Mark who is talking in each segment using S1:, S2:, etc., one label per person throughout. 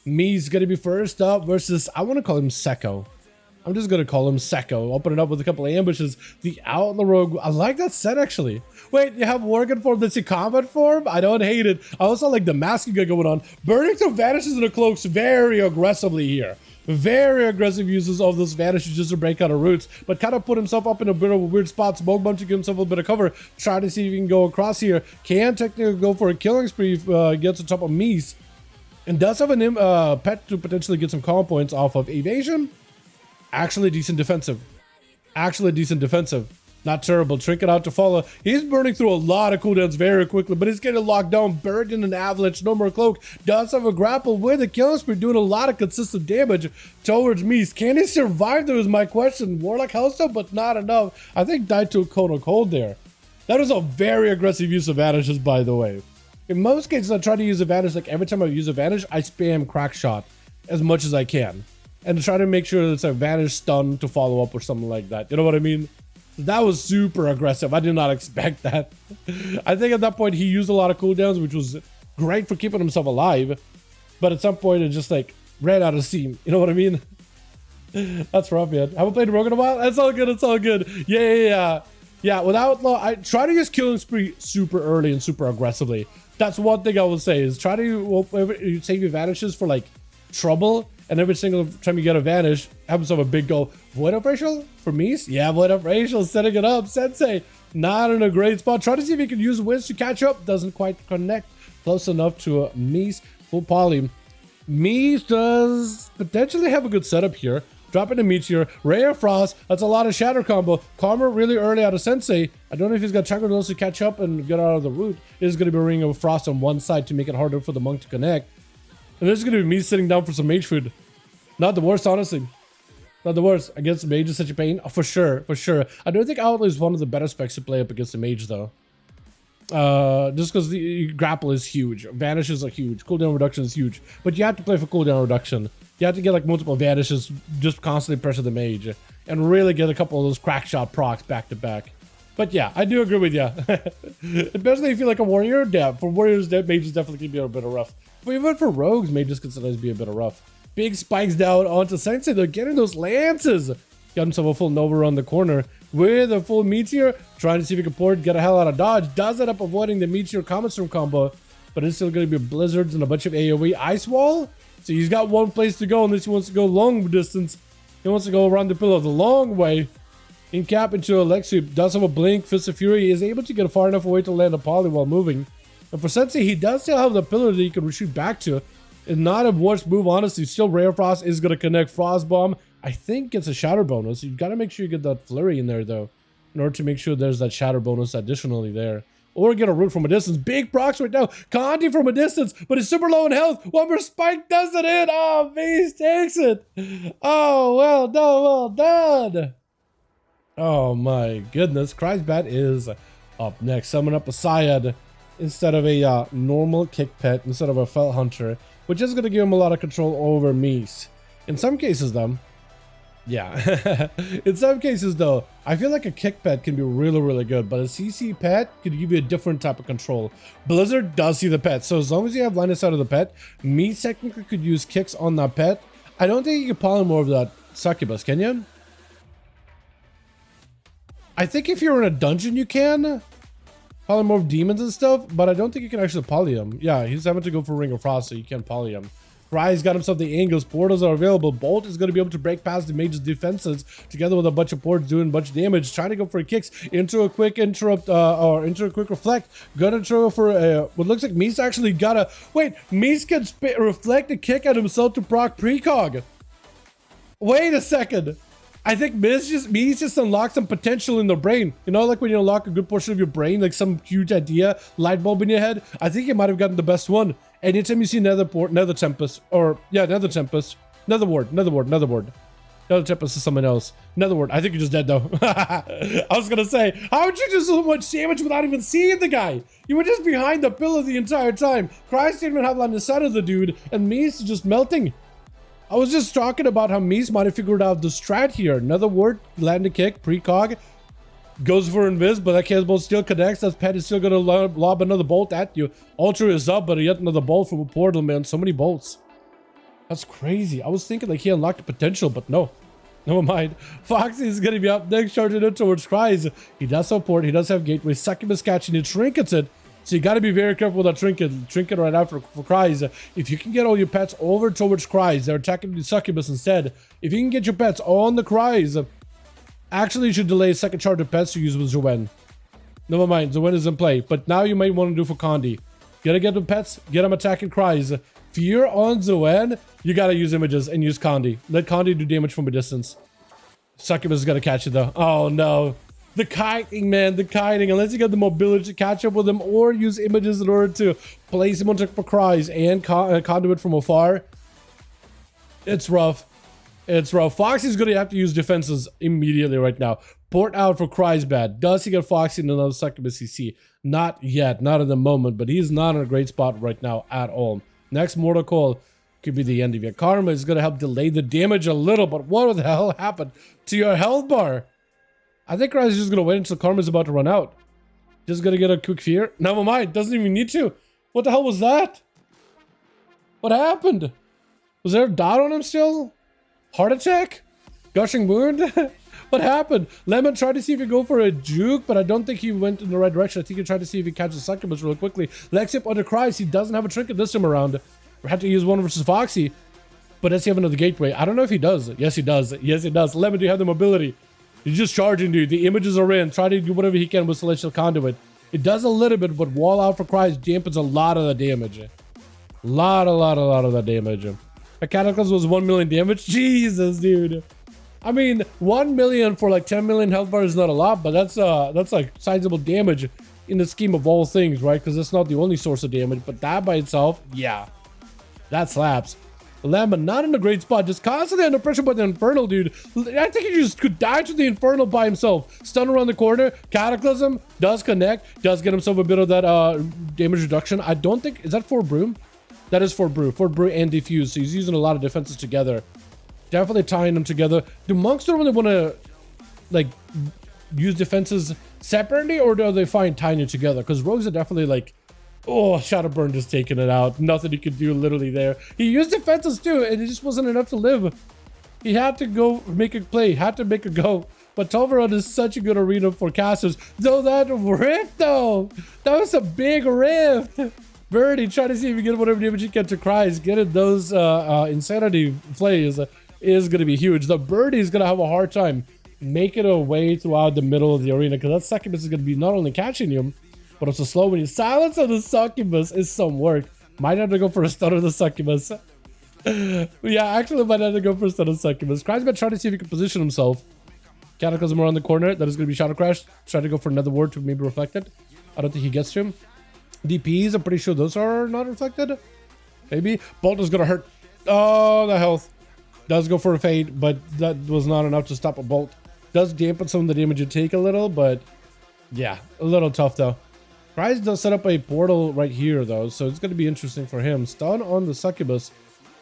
S1: Me's gonna be first up versus, I want to call him Sekko. I'm just gonna call him Sekko. Open it up with a couple of ambushes. The Outlaw Rogue, I like that set actually. Wait, you have working form that's a combat form? I don't hate it. I also like the masking guy going on. Burning through vanishes in the cloaks very aggressively here. Very aggressive uses of those vanishes just to break out of roots, but kind of put himself up in a bit of a weird spot. Smoke bunch to give himself a bit of cover. Try to see if he can go across here. Can technically go for a killing spree if gets on top of Mies. And does have a pet to potentially get some calm points off of evasion. Actually decent defensive. Actually decent defensive. Not terrible. Trinket out to follow. He's burning through a lot of cooldowns very quickly, but he's getting locked down, buried in an avalanche. No more cloak. Does have a grapple with a killing spree, doing a lot of consistent damage towards Mies. Can he survive though is my question. Warlock helps him, but not enough. I think died to a cone of cold there. That was a very aggressive use of vanishes, by the way. In most cases, I try to use a vanish. Like every time I use a vanish, I spam crack shot as much as I can. And try to make sure it's a vanish stun to follow up or something like that. You know what I mean? That was super aggressive. I did not expect that. I think at that point he used a lot of cooldowns, which was great for keeping himself alive. But at some point it just like ran out of steam. You know what I mean? That's rough, man. Haven't played Rogue in a while? It's all good. It's all good. Yeah. With Outlaw, I try to use killing spree super early and super aggressively. That's one thing I will say is try to save your vanishes for like trouble. And every single time you get a vanish, have yourself a big go. Void up racial for Mies? Yeah, void up racial, setting it up. Sensei, not in a great spot. Try to see if he can use Wiz to catch up. Doesn't quite connect close enough to Mies. Full poly. Mies does potentially have a good setup here. Dropping a Meteor, Ray of Frost. That's a lot of Shatter combo. Karma really early out of Sensei. I don't know if he's got Chakra Dose to catch up and get out of the root. It is going to be a Ring of Frost on one side to make it harder for the monk to connect. And there's going to be me sitting down for some mage food. Not the worst, honestly. Not the worst. Against mage is such a pain. Oh, for sure. I don't think Outlaw is one of the better specs to play up against the mage, though. Just because the grapple is huge. Vanishes are huge. Cooldown reduction is huge. But you have to play for cooldown reduction. You have to get like multiple vanishes, just constantly pressure the mage. And really get a couple of those crack shot procs back to back. But yeah, I do agree with you. Especially if you're like a warrior. Yeah, for warriors, mages definitely can be a bit of rough. But even for rogues, mages can sometimes be a bit of rough. Big spikes down onto Sensei. They're getting those lances. Got himself a full Nova around the corner with a full Meteor. Trying to see if he can port, get a hell out of dodge. Does end up avoiding the Meteor Comet Storm combo. But it's still going to be blizzards and a bunch of AoE Ice Wall. So he's got one place to go unless he wants to go long distance. He wants to go around the pillar the long way. In cap into a leg sweep. Does have a blink. Fist of Fury. He is able to get far enough away to land a poly while moving. And for Sensei, he does still have the pillar that he can retreat back to. It's not a worst move, honestly. Still, Ray of Frost is going to connect. Frost Bomb, I think, gets a shatter bonus. You've got to make sure you get that flurry in there, though, in order to make sure there's that shatter bonus additionally there. Or get a root from a distance. Big procs right now. Conti from a distance, but he's super low in health. One more spike does it in. Oh, Beast takes it. Oh, well done, well done. Oh, my goodness. Kreisbat is up next. Summon up a Syed instead of a normal kick pet, instead of a Felt Hunter, which is going to give him a lot of control over Mies. In some cases, though, yeah. In some cases, though, I feel like a kick pet can be really, really good, but a CC pet could give you a different type of control. Blizzard does see the pet, so as long as you have line of sight of the pet, Mies technically could use kicks on that pet. I don't think you can polymorph that Succubus, can you? I think if you're in a dungeon, you can polymorph demons and stuff, but I don't think you can actually poly him. Yeah, he's having to go for Ring of Frost, so you can't poly him. Fry's got himself the angles. Portals are available. Bolt is going to be able to break past the mage's defenses together with a bunch of ports doing a bunch of damage. Trying to go for kicks into a quick interrupt or into a quick reflect. Gonna throw for what looks like Mies actually got a... Wait, Mies can reflect a kick at himself to proc precog. Wait a second. I think Mies just unlocked some potential in the brain. You know, like when you unlock a good portion of your brain, like some huge idea, light bulb in your head. I think you might have gotten the best one. Anytime you see Nether Tempest, or yeah, Nether Tempest, Nether Ward. Nether Tempest is someone else. Nether Ward. I think you're just dead though. I was gonna say, how would you do so much damage without even seeing the guy? You were just behind the pillar the entire time. Christ didn't even have line of sight of the dude, and Mies is just melting. I was just talking about how Mies might have figured out the strat here. Another word, land a kick, precog, goes for invis, but that chaos bolt still connects. That pet is still gonna lob another bolt at you. Ultra is up, but yet another bolt from a portal, man. So many bolts. That's crazy. I was thinking like he unlocked the potential, but no. Never mind. Foxy is going to be up next, charging it towards Cries. He does support. He does have Gateway. Succubus catching it, trinkets it. So you got to be very careful with that trinket. Trinket right after for Cries. If you can get all your pets over towards Cries, they're attacking the Succubus instead. If you can get your pets on the Cries, actually you should delay second charge of pets to use with Zowen. Never mind, Zowen is in play. But now you might want to do for Condi. Gotta get the pets, get them attacking Cries. Fear on Zowen, you gotta use images and use Condi. Let Condi do damage from a distance. Succubus is gonna catch it though. Oh no. The kiting, man, the kiting. Unless you got the mobility to catch up with him or use images in order to place him on for Cries and conduit from afar. It's rough. It's rough. Foxy's gonna have to use defenses immediately right now. Port out for Cries bad. Does he get Foxy in another Succubus CC? Not yet, not at the moment, but he's not in a great spot right now at all. Next Mortal Call could be the end of your Karma. Is going to help delay the damage a little, but what the hell happened to your health bar? I think Cries is just going to wait until Karma is about to run out. Just going to get a quick fear. Never mind, doesn't even need to. What the hell was that? What happened? Was there a dot on him still? Heart attack? Gushing wound? What happened? Lemon tried to see if he go for a juke, but I don't think he went in the right direction. I think he tried to see if he catches Succubus real quickly. Lexip under Cries. He doesn't have a trinket this time around. We had to use one versus Foxy. But does he have another gateway? I don't know if he does. Yes, he does. Yes, he does. Lemon, do you have the mobility? He's just charging, dude. The images are in. Try to do whatever he can with Celestial Conduit. It does a little bit, but wall out for Cries dampens a lot of the damage. A lot of that damage. A Cataclysm was 1 million damage. Jesus, dude. I mean, 1 million for like 10 million health bar is not a lot, but that's like sizable damage in the scheme of all things, right? Because it's not the only source of damage, but that by itself, yeah, that slaps. Lemon not in a great spot, just constantly under pressure by the Infernal, dude. I think he just could die to the Infernal by himself. Stun around the corner, Cataclysm does connect, does get himself a bit of that damage reduction. I don't think, is that for Broom? That is for Brew and Diffuse, so he's using a lot of defenses together. Definitely tying them together. Do monks don't really want to like use defenses separately, or do they find tying it together? Because rogues are definitely like, oh, Shadowburn just taking it out. Nothing he could do literally there. He used defenses too, and it just wasn't enough to live. He had to go make a play, had to make a go. But Tulvarod is such a good arena for casters. Though that rift though, that was a big rift. Birdie, try to see if you get whatever damage you get to Cries. Getting those insanity plays is going to be huge. The Birdie is going to have a hard time making a way throughout the middle of the arena, because that Succubus is going to be not only catching you, but also slowing you. Silence of the Succubus is some work. Might have to go for a stun of the Succubus. Yeah, actually might have to go for a stun of the Succubus. Cries going to try to see if he can position himself. Cataclysm around the corner. That is going to be Shadow Crash. Try to go for another ward to maybe reflect it. I don't think he gets to him. DPs, I'm pretty sure those are not reflected. Maybe. Bolt is going to hurt. Oh, the health. Does go for a fade, but that was not enough to stop a bolt. Does dampen some of the damage you take a little, but yeah, a little tough though. Cries does set up a portal right here though, so it's going to be interesting for him. Stun on the Succubus.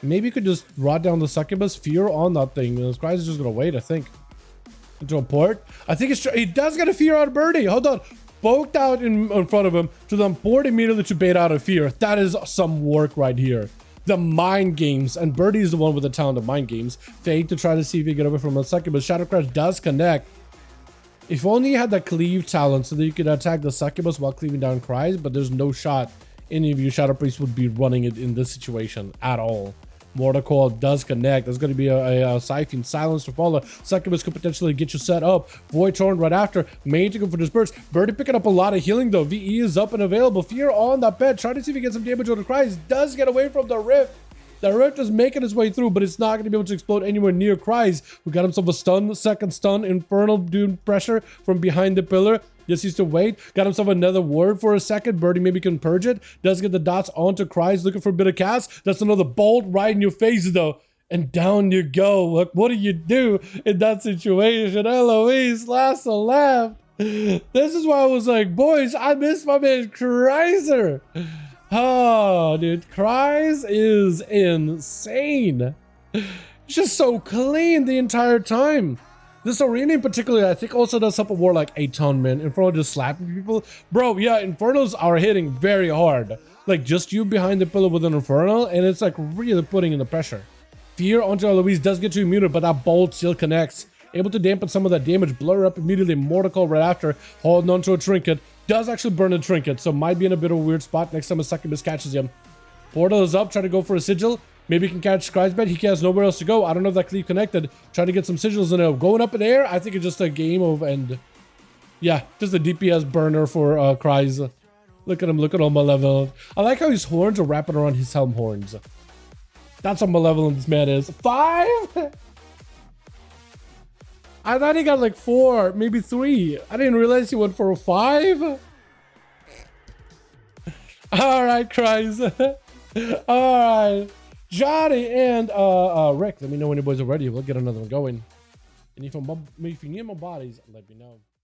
S1: Maybe you could just rot down the Succubus. Fear on that thing. Cries is just going to wait, I think. Into a port. I think he does get a fear out of Birdie. Hold on. Poked out in front of him to then port immediately to bait out a fear. That is some work right here. The mind games, and Birdie is the one with the talent of mind games. Fade to try to see if he get over from a Succubus. Shadow Crash does connect. If only you had that cleave talent so that you could attack the Succubus while cleaving down Cries, but there's no shot any of you Shadow Priests would be running it in this situation at all. Mortal Call does connect. There's going to be a Siphon Silence to follow. Succubus could potentially get you set up. Void Torrent right after. Main to go for Disperse. Birdie picking up a lot of healing though. VE is up and available. Fear on that bed. Trying to see if he gets some damage on the Cries. Does get away from the Rift. The Rift is making its way through, but it's not going to be able to explode anywhere near Cries. We got himself a stun. Second stun. Infernal doing pressure from behind the pillar. Just used to wait. Got himself another ward for a second. Birdie maybe can purge it. Does get the dots onto Cries. Looking for a bit of cast. That's another bolt right in your face though. And down you go. Look, what do you do in that situation? Eloise, last a laugh. This is why I was like, boys, I miss my man Chrysler. Oh, dude. Cries is insane. It's just so clean the entire time. This arena in particular, I think also does help a war like a ton, man. Inferno just slapping people. Bro, yeah, Infernos are hitting very hard. Like, just you behind the pillar with an Inferno, and it's like really putting in the pressure. Fear onto Eloise does get you immunity, but that bolt still connects. Able to dampen some of that damage. Blur up immediately. Mortal right after. Holding onto a trinket. Does actually burn a trinket, so might be in a bit of a weird spot next time a succubus catches him. Portal is up, trying to go for a sigil. Maybe he can catch Scribe's bet. He has nowhere else to go. I don't know if that cleave connected. Trying to get some sigils in there. Going up in the air, I think it's just a game of end. Yeah, just a DPS burner for Cries. Look at him, look at all Malevolent. I like how his horns are wrapping around his helm horns. That's how Malevolent this man is. 5? I thought he got like 4, maybe 3. I didn't realize he went for a 5. Alright, Cries. Alright. Johnny and Rick, let me know when you boys are ready. We'll get another one going. And if you need more bodies, let me know.